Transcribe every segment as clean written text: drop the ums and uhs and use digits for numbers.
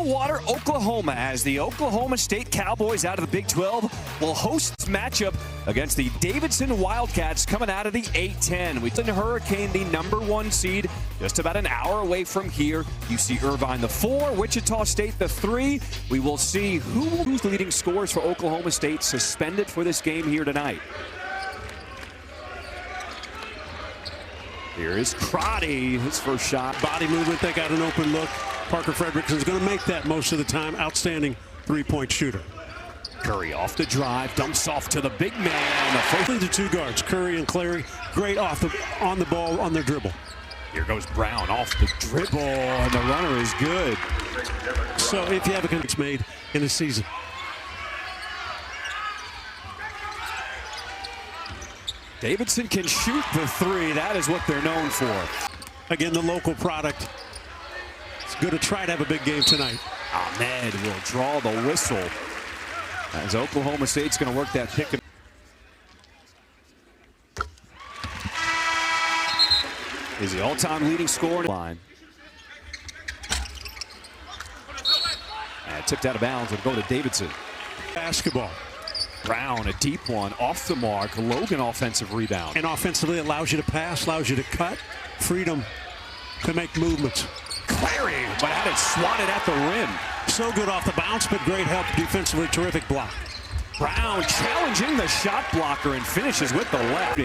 Stillwater, Oklahoma, as the Oklahoma State Cowboys out of the Big 12 will host this matchup against the Davidson Wildcats coming out of the A-10. We send Hurricane, the #1 seed, just about an hour away from here. UC Irvine, the 4, Wichita State, the 3. We will see who's leading scores for Oklahoma State suspended for this game here tonight. Here is Crotty, his first shot. Body movement, they got an open look. Parker Fredrickson's going to make that most of the time. Outstanding three-point shooter. Curry off the drive, dumps off to the big man. The two guards, Curry and Clary, great on the ball on their dribble. Here goes Brown off the dribble, and the runner is good. So if you have a it's made in a season. Davidson can shoot the 3. That is what they're known for. Again, the local product. It's good to try to have a big game tonight. Ahmed will draw the whistle as Oklahoma State's going to work that pick. Is the all-time leading scorer line. And tipped out of bounds. It'll go to Davidson. Basketball. Brown, a deep one, off the mark. Logan, offensive rebound. And offensively allows you to pass, allows you to cut. Freedom to make movements. Clary, but had it swatted at the rim. So good off the bounce, but great help defensively. Terrific block. Brown challenging the shot blocker and finishes with the left.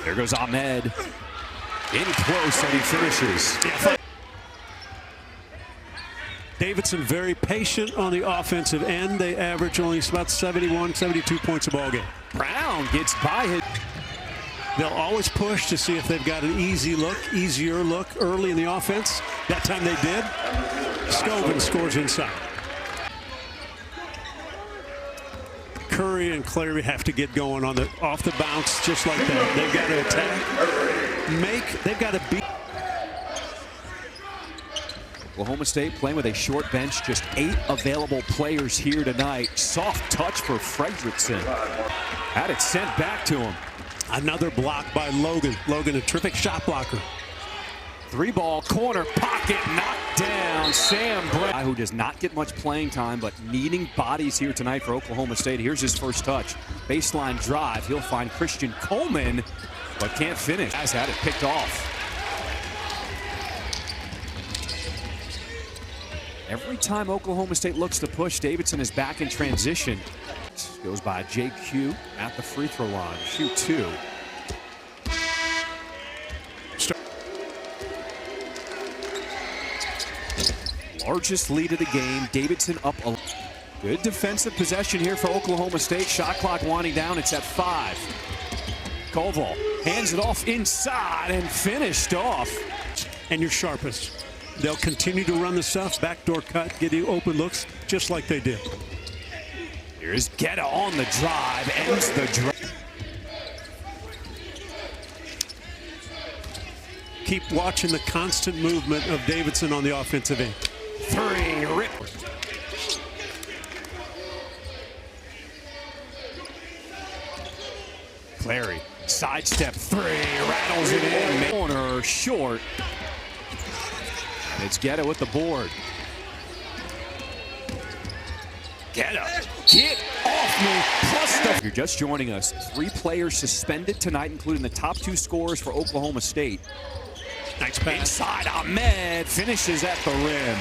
There goes Ahmed. In close, and he finishes. Davidson very patient on the offensive end. They average only about 71, 72 points a ball game. Brown gets by his. They'll always push to see if they've got an easier look early in the offense. That time they did. Scovin scores inside. Curry and Clary have to get going on the off the bounce just like that. They've got to attack. They've got to beat. Oklahoma State playing with a short bench, just 8 available players here tonight. Soft touch for Fredrickson. Had it sent back to him. Another block by Logan. Logan, a terrific shot blocker. 3-ball corner pocket knocked down. Sam Brown, who does not get much playing time, but needing bodies here tonight for Oklahoma State. Here's his first touch. Baseline drive. He'll find Christian Coleman, but can't finish. Has had it picked off. Every time Oklahoma State looks to push, Davidson is back in transition. Goes by JQ at the free throw line. Shoot 2. Largest lead of the game. Davidson up a good defensive possession here for Oklahoma State. Shot clock winding down. It's at 5. Koval hands it off inside and finished off. And your sharpest. They'll continue to run the stuff, backdoor cut, get you open looks, just like they did. Here's Guetta on the drive, ends the drive. Keep watching the constant movement of Davidson on the offensive end. 3, rip. Clary, sidestep 3, rattles it in. Corner, short. It's Guetta with the board. Guetta, get off me. Plus the. You're just joining us. 3 players suspended tonight, including the top 2 scorers for Oklahoma State. Nice pass. Inside, Ahmed finishes at the rim.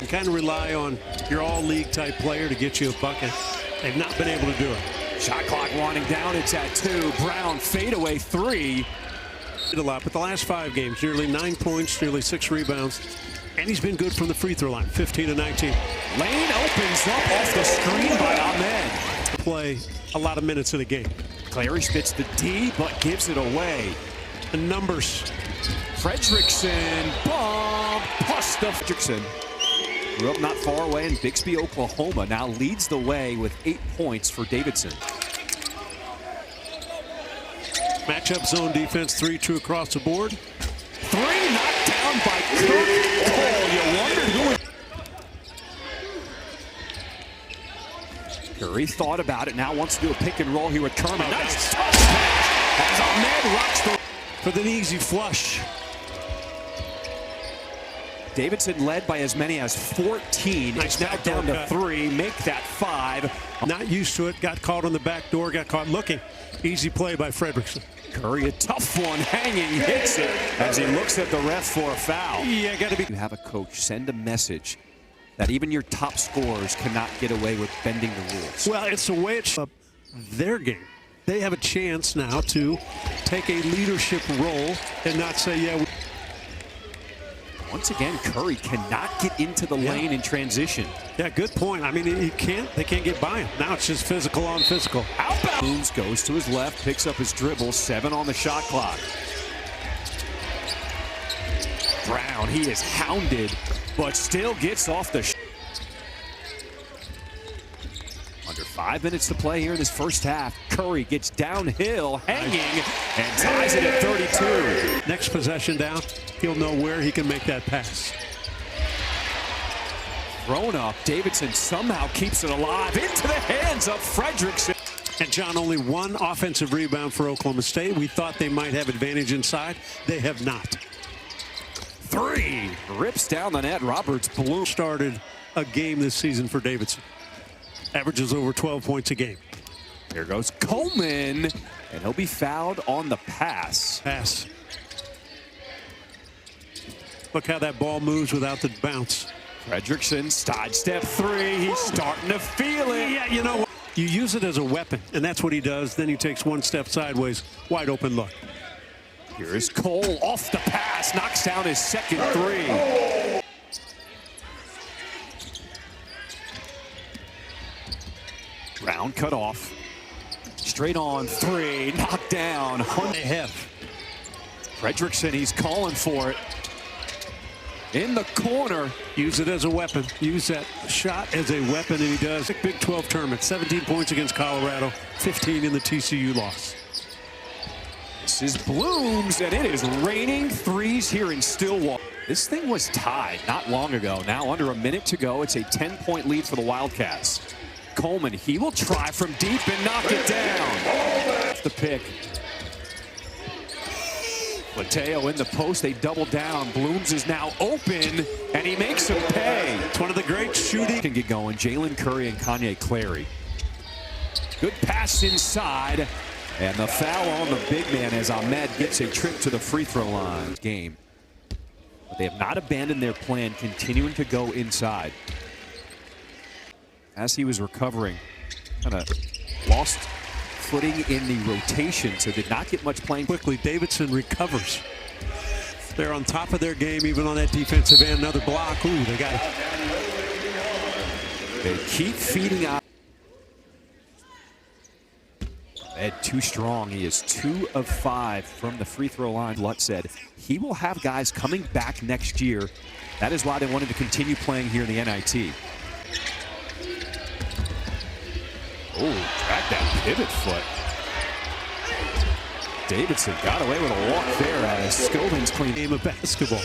You kind of rely on your all-league type player to get you a bucket. They've not been able to do it. Shot clock winding down. It's at 2. Brown fadeaway 3. A lot, but the last 5 games, nearly 9 points, nearly 6 rebounds, and he's been good from the free throw line, 15 of 19. Lane opens up off the screen by Ahmed. Play a lot of minutes in the game. Clary spits the D, but gives it away. The numbers. Fredrickson, bomb, plus the Fredrickson. Grew up not far away in Bixby, Oklahoma. Now leads the way with 8 points for Davidson. Matchup zone defense, 3 true across the board. 3 knocked down by Kirk Cole. You wondered who was. Curry thought about it, now wants to do a pick and roll here with Kerman. Nice touch pass as Ahmed rocks the. For the easy flush. Davidson led by as many as 14. It's now down to 3. Make that 5. Not used to it. Got caught on the back door. Got caught looking. Easy play by Fredrickson. Curry, a tough one, hanging, hits it as he looks at the ref for a foul. Yeah, got to be. You have a coach send a message that even your top scorers cannot get away with bending the rules. Well, it's the way it's up their game. They have a chance now to take a leadership role and not say, yeah. Once again, Curry cannot get into the lane in transition. Yeah, good point. I mean, they can't get by him. Now it's just physical on physical. Outbound. Booms goes to his left, picks up his dribble, 7 on the shot clock. Brown, he is hounded, but still gets off the Under 5 minutes to play here in this first half. Curry gets downhill, hanging, and ties it at 32. Next possession down, he'll know where he can make that pass. Thrown up, Davidson somehow keeps it alive into the hands of Fredrickson. And John, only 1 offensive rebound for Oklahoma State. We thought they might have advantage inside. They have not. 3 rips down the net. Roberts Bloom started a game this season for Davidson. Averages over 12 points a game. Here goes Coleman, and he'll be fouled on the pass. Look how that ball moves without the bounce. Fredrickson, sidestep 3. He's starting to feel it. Yeah, you know what? You use it as a weapon, and that's what he does. Then he takes 1 step sideways, wide open look. Here is Cole off the pass, knocks down his second 3. Brown cut off. Straight on 3, knocked down. Fredrickson, he's calling for it. In the corner. Use it as a weapon. Use that shot as a weapon, and he does. Big 12 tournament, 17 points against Colorado, 15 in the TCU loss. This is Blooms, and it is raining 3s here in Stillwater. This thing was tied not long ago. Now under a minute to go. It's a 10-point lead for the Wildcats. Coleman, he will try from deep and knock it down. The pick. Mateo in the post, they double down. Blooms is now open, and he makes him pay. It's one of the great shooting. Can get going. Jalen Curry and Kanye Clary. Good pass inside, and the foul on the big man as Ahmed gets a trip to the free throw line. Game. But they have not abandoned their plan, continuing to go inside. As he was recovering, kind of lost footing in the rotation, so did not get much playing. Quickly, Davidson recovers. They're on top of their game, even on that defensive end. Another block. Ooh, they got it. They keep feeding out. Ed too strong. He is 2 of 5 from the free throw line. Lutz said he will have guys coming back next year. That is why they wanted to continue playing here in the NIT. Oh, track that pivot foot. Davidson got away with a walk there as Scovins clean game of basketball.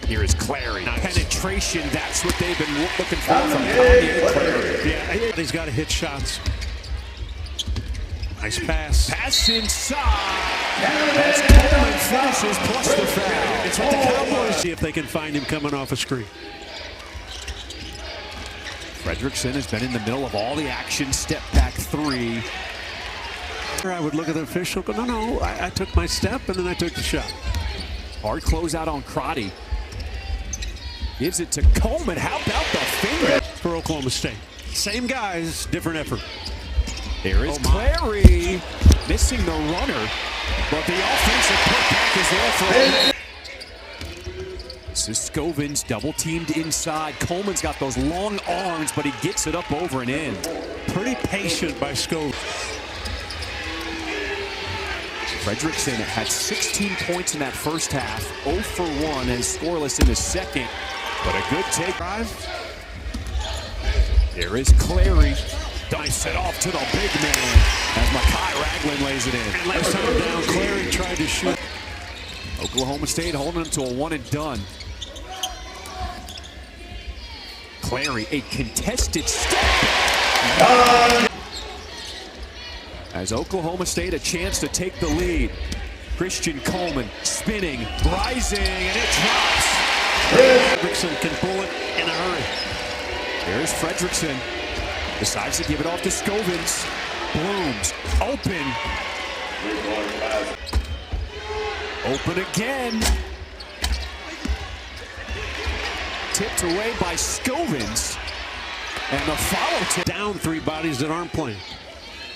Here is Clary. Nice. Penetration, that's what they've been looking for from Kanye Clary. Yeah, he's got to hit shots. Nice pass. Pass inside. As Coleman finishes plus the foul. It's what the Cowboys see if they can find him coming off a screen. Fredrickson has been in the middle of all the action. Step back 3. I would look at the official, go, no, I took my step and then I took the shot. Hard closeout on Crotty. Gives it to Coleman. How about the finger? For Oklahoma State. Same guys, different effort. There is Clary missing the runner, but the offensive putback is there for a This is Scovins double teamed inside. Coleman's got those long arms, but he gets it up over and in. Pretty patient by Scovins. Fredrickson had 16 points in that first half, 0 for 1, and scoreless in the second. But a good take. There is Clary. Dumps it off to the big man as Mekhi Ragland lays it in. And last time down, Clary tried to shoot. Oklahoma State holding him to a one and done. Clary, a contested step. As Oklahoma State a chance to take the lead. Christian Coleman spinning, rising, and it drops. Fredrickson can pull it in a hurry. There's Fredrickson. Decides to give it off to Scovins. Blooms. Open. Open again. Tipped away by Scovins. And the follow tip. Down three bodies that aren't playing.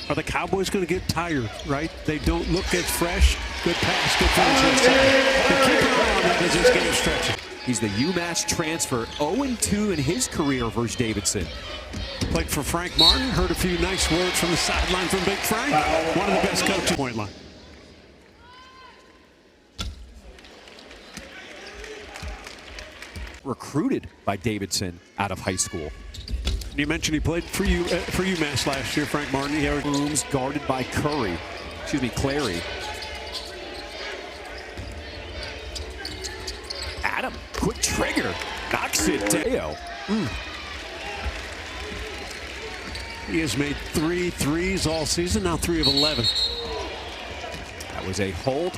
Are the Cowboys going to get tired, right? They don't look as fresh. Good pass, good finish inside. But keep an eye on that as this game stretches. He's the UMass transfer, 0-2 in his career versus Davidson. Played for Frank Martin. Heard a few nice words from the sideline from Big Frank. One of the best coaches. Point line. Recruited by Davidson out of high school. You mentioned he played for UMass last year, Frank Martin. Blooms guarded by Clary. Adam, quick trigger, knocks it down. He has made 3 threes all season, now 3 of 11. That was a hold.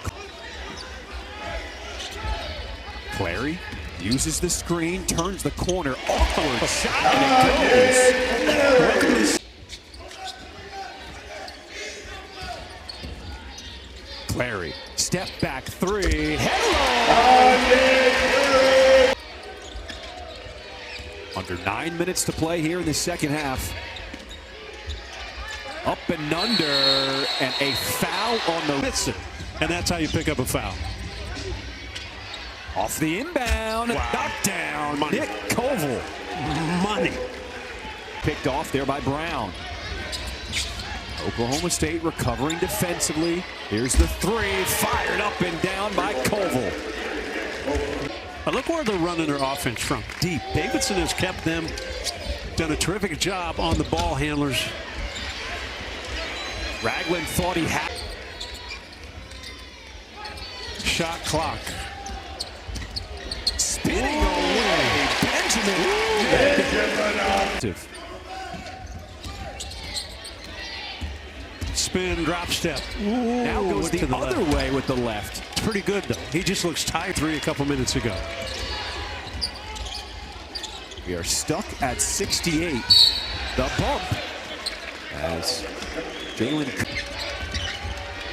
Clary uses the screen, turns the corner, awkward shot, and it goes. Clary, step back 3. Hello! Under 9 minutes to play here in the second half. Up and under, and a foul on the Davidson. And that's how you pick up a foul. Off the inbound, knocked down, Money. Nick Koval. Money. Picked off there by Brown. Oklahoma State recovering defensively. Here's the 3, fired up and down by Koval. But look where they're running their offense from, deep. Davidson has kept them, done a terrific job on the ball handlers. Ragland thought he had. Shot clock. Spinning away, Benjamin. Spin, drop step. Now goes the other left. way with the left. It's pretty good, though. He just looks tired. 3 a couple minutes ago. We are stuck at 68. The bump as Jalen.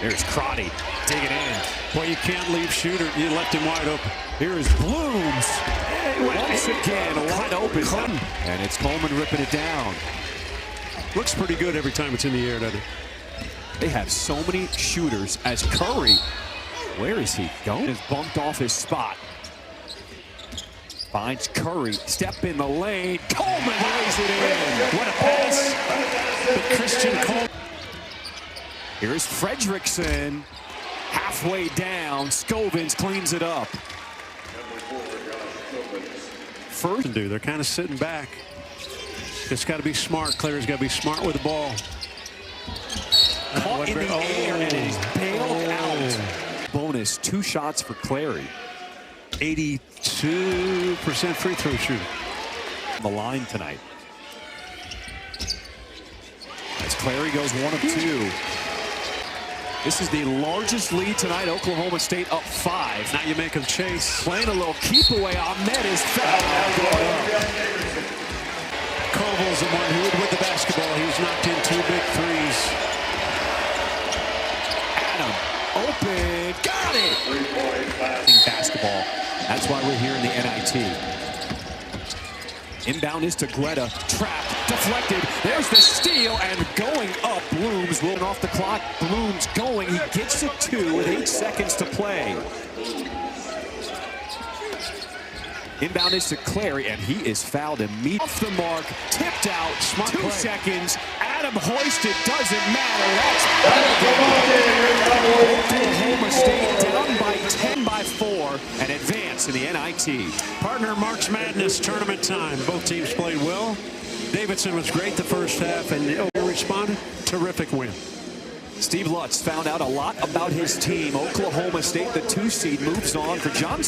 There's Crotty digging in. Boy, you can't leave shooter. You left him wide open. Here is Blooms. Once again, wide open. And it's Coleman ripping it down. Looks pretty good every time it's in the air, doesn't it? They have so many shooters as Curry. Where is he going? Is bumped off his spot. Finds Curry. Step in the lane. Coleman lays it in. What a pass. But Christian Coleman. Here's Fredrickson. Halfway down. Scovins cleans it up. First, they're kind of sitting back. It's got to be smart. Clary's got to be smart with the ball. Caught in the air and he's bailed out. Bonus, 2 shots for Clary. 82% free throw shooting. On the line tonight. As Clary goes 1 of 2. This is the largest lead tonight. Oklahoma State up 5. Now you make them chase. Playing a little keep away. Ahmed is fouled. Koval's the one who with the basketball. He's knocked in 2 big threes. Adam, open, got it. Basketball. That's why we're here in the NIT. Inbound is to Greta. Trapped, deflected. There's the steal and going up. Blooms rolling off the clock. Blooms going. He gets it 2 with 8 seconds to play. Inbound is to Clary, and he is fouled immediately. Off the mark, tipped out, smart 2 seconds. Adam hoisted, doesn't matter. That's Oklahoma State down by 10 by 4 and advance in the NIT. Partner March Madness tournament time. Both teams played well. Davidson was great the first half, and they responded. Terrific win. Steve Lutz found out a lot about his team. Oklahoma State, the 2 seed, moves on for John.